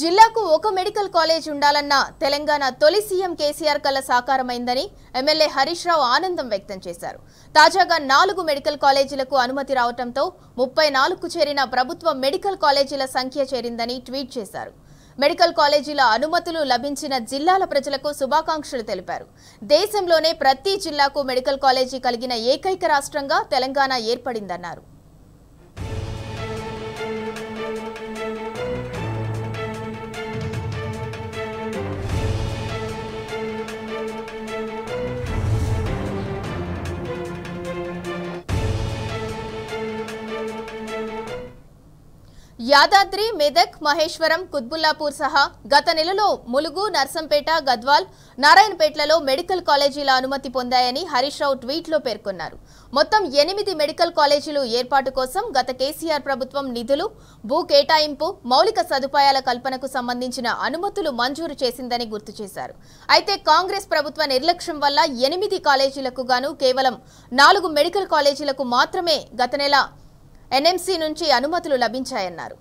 జిల్లాకు ఒక medical college ఉండాలన్న తెలంగాణ తొలి సీఎం కేసీఆర్ కల సాకారమైందని ఎమ్మెల్యే హరీష్ రావు ఆనందం వ్యక్తం చేశారు. తాజాగా 4 మెడికల్ కాలేజీలకు అనుమతి రావడంతో 34కు చేరిన ప్రభుత్వ మెడికల్ కాలేజీల సంఖ్య చేరిందని ట్వీట్ చేశారు. మెడికల్ కాలేజీల అనుమతులు లభించిన జిల్లాల ప్రజలకు శుభాకాంక్షలు తెలిపారు. దేశంలోనే ప్రతి జిల్లాకు మెడికల్ కాలేజీ కలిగిన ఏకైక రాష్ట్రంగా తెలంగాణ ఏర్పడిందన్నారు. యాదాద్రి, మెదక్, మహేశ్వరం, కుత్బుల్లాపూర్ సహా గత నెలలో ములుగు, నర్సంపేట, గద్వాల్, నారాయణపేటలలో మెడికల్ కాలేజీల అనుమతి పొందాయని హరీష్ రావు ట్వీట్లో పేర్కొన్నారు. మొత్తం 8 మెడికల్ కాలేజీలు ఏర్పాటు కోసం గత కేసీఆర్ ప్రభుత్వం నిధులు, భూ కేటాయింపు, మౌలిక సదుపాయాల కల్పనకు సంబంధించిన అనుమతులు మంజూరు చేసిందని గుర్తు చేశారు. అయితే కాంగ్రెస్ ప్రభుత్వ నిర్లక్ష్యం వల్ల 8 కాలేజీలకు గాను కేవలం 4 మెడికల్ కాలేజీలకు మాత్రమే గత నెల ఎన్ఎంసీ నుంచి అనుమతులు లభించాయన్నారు.